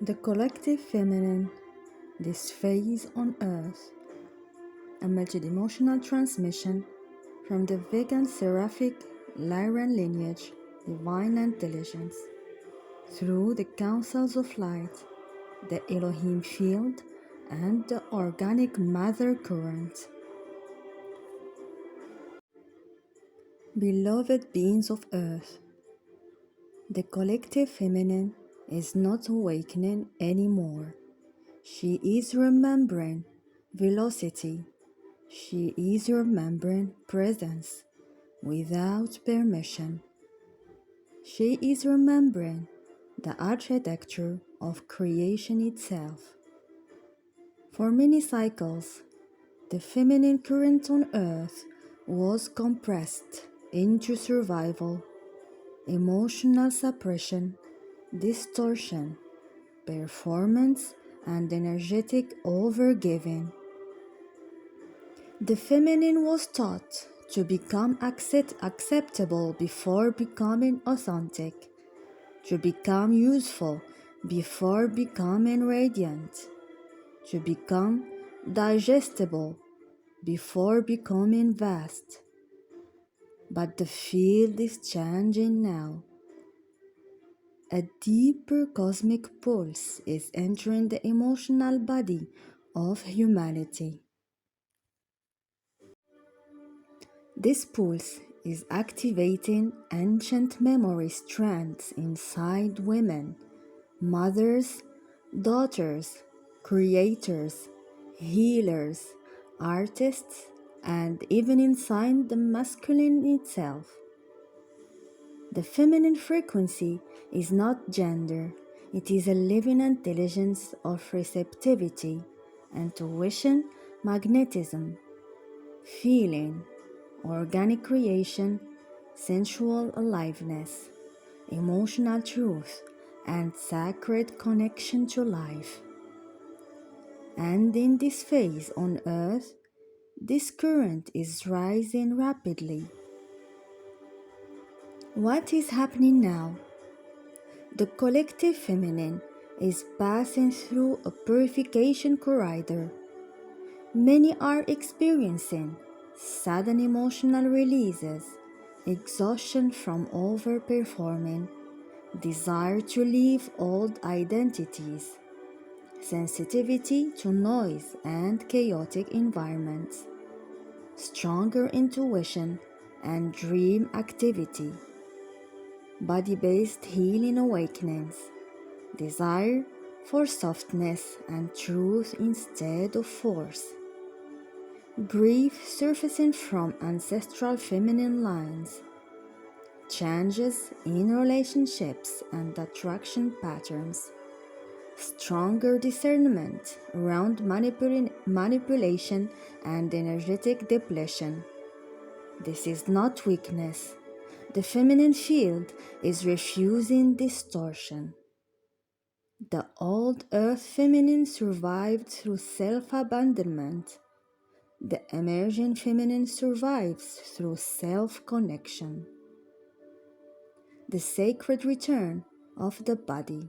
The collective feminine, this phase on earth, a multidimensional transmission from the vegan seraphic Lyran lineage, divine intelligence, through the councils of light, the Elohim field, and the organic mother current. Beloved beings of earth, the collective feminine is not awakening anymore. She is remembering velocity. She is remembering presence without permission. She is remembering the architecture of creation itself. For many cycles, the feminine current on earth was compressed into survival, emotional suppression, distortion, performance, and energetic overgiving. The feminine was taught to become acceptable before becoming authentic, to become useful before becoming radiant, to become digestible before becoming vast. But the field is changing now. A deeper cosmic pulse is entering the emotional body of humanity. This pulse is activating ancient memory strands inside women, mothers, daughters, creators, healers, artists, and even inside the masculine itself. The feminine frequency is not gender, it is a living intelligence of receptivity, intuition, magnetism, feeling, organic creation, sensual aliveness, emotional truth, and sacred connection to life. And in this phase on earth, this current is rising rapidly. What is happening now? The collective feminine is passing through a purification corridor. Many are experiencing sudden emotional releases, exhaustion from overperforming, desire to leave old identities, sensitivity to noise and chaotic environments, stronger intuition and dream activity, body-based healing awakenings, desire for softness and truth instead of force, grief surfacing from ancestral feminine lines, changes in relationships and attraction patterns, stronger discernment around manipulation and energetic depletion. This is not weakness. The feminine field is refusing distortion. The old earth feminine survived through self-abandonment. The emerging feminine survives through self-connection. The sacred return of the body.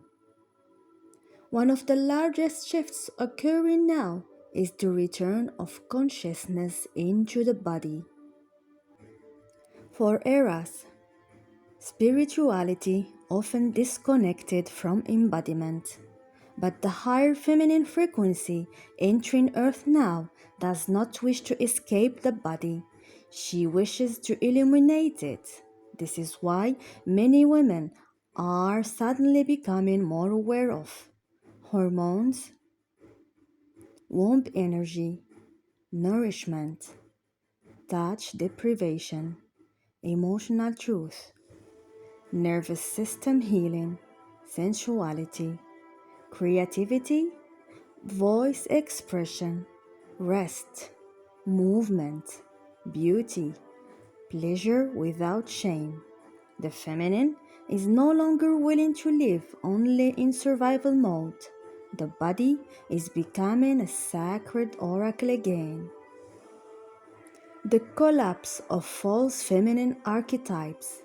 One of the largest shifts occurring now is the return of consciousness into the body. For eras, spirituality often disconnected from embodiment, but the higher feminine frequency entering Earth now does not wish to escape the body. She wishes to illuminate it. This is why many women are suddenly becoming more aware of hormones, womb energy, nourishment, touch deprivation, emotional truth, nervous system healing, sensuality, creativity, voice expression, rest, movement, beauty, pleasure without shame. The feminine is no longer willing to live only in survival mode. The body is becoming a sacred oracle again. The collapse of false feminine archetypes.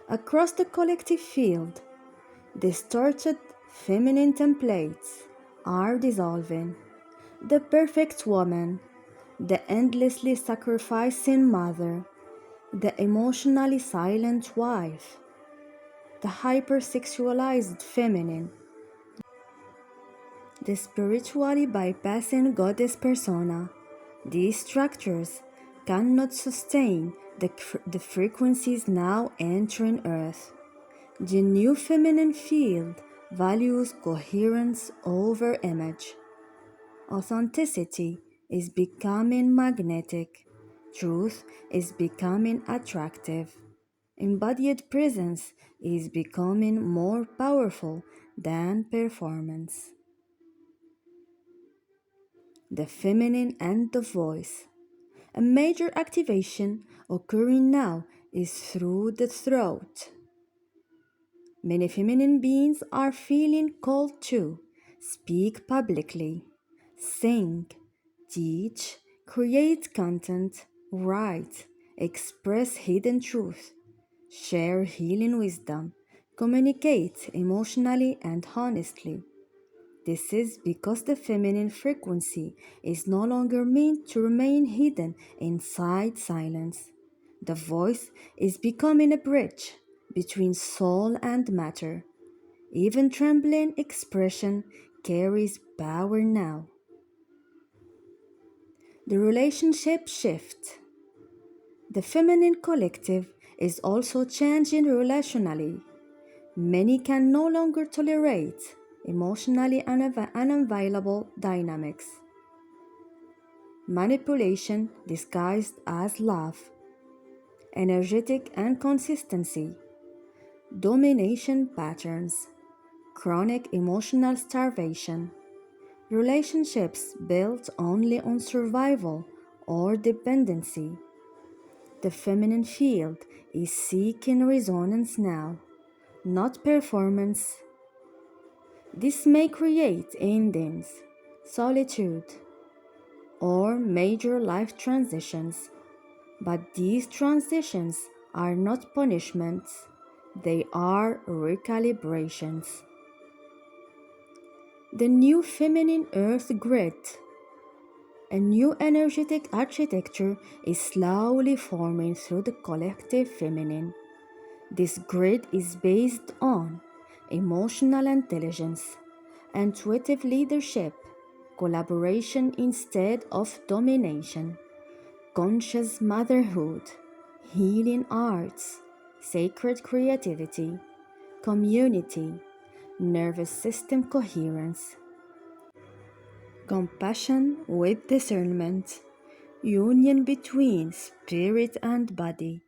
Across the collective field, distorted feminine templates are dissolving. The perfect woman, the endlessly sacrificing mother, the emotionally silent wife, the hypersexualized feminine, the spiritually bypassing goddess persona. These structures cannot sustain the frequencies now entering Earth. The new feminine field values coherence over image. Authenticity is becoming magnetic. Truth is becoming attractive. Embodied presence is becoming more powerful than performance. The feminine and the voice. A major activation occurring now is through the throat. Many feminine beings are feeling called to speak publicly, sing, teach, create content, write, express hidden truth, share healing wisdom, communicate emotionally and honestly. This is because the feminine frequency is no longer meant to remain hidden inside silence. The voice is becoming a bridge between soul and matter. Even trembling expression carries power now. The relationship shift. The feminine collective is also changing relationally. Many can no longer tolerate emotionally unavailable dynamics. Manipulation disguised as love, energetic inconsistency, domination patterns, chronic emotional starvation, relationships built only on survival or dependency. The feminine field is seeking resonance now, not performance. This may create endings, solitude, or major life transitions, but these transitions are not punishments, they are recalibrations. The new feminine earth grid, a new energetic architecture, is slowly forming through the collective feminine. This grid is based on emotional intelligence, intuitive leadership, collaboration instead of domination, conscious motherhood, healing arts, sacred creativity, community, nervous system coherence, compassion with discernment, union between spirit and body.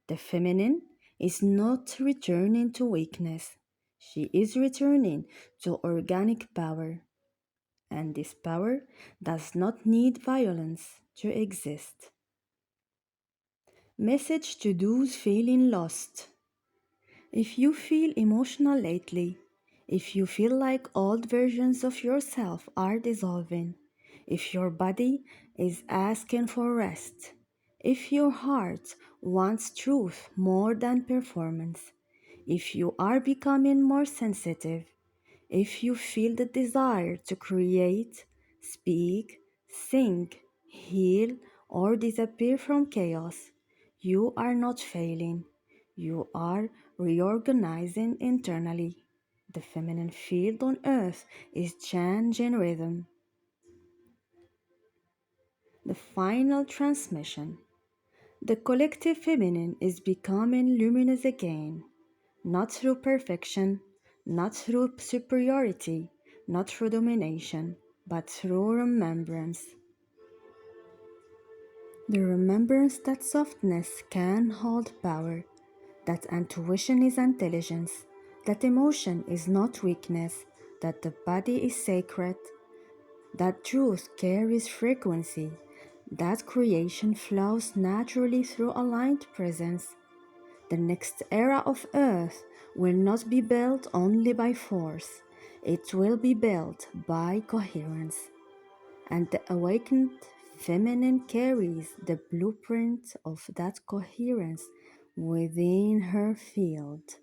The feminine is not returning to weakness, she is returning to organic power. And this power does not need violence to exist. Message to those feeling lost. If you feel emotional lately, if you feel like old versions of yourself are dissolving, if your body is asking for rest, if your heart wants truth more than performance, if you are becoming more sensitive, if you feel the desire to create, speak, sing, heal, or disappear from chaos, you are not failing. You are reorganizing internally. The feminine field on earth is changing rhythm. The final transmission. The collective feminine is becoming luminous again, not through perfection, not through superiority, not through domination, but through remembrance. The remembrance that softness can hold power, that intuition is intelligence, that emotion is not weakness, that the body is sacred, that truth carries frequency, that creation flows naturally through aligned presence. The next era of Earth will not be built only by force, it will be built by coherence. And the awakened feminine carries the blueprint of that coherence within her field.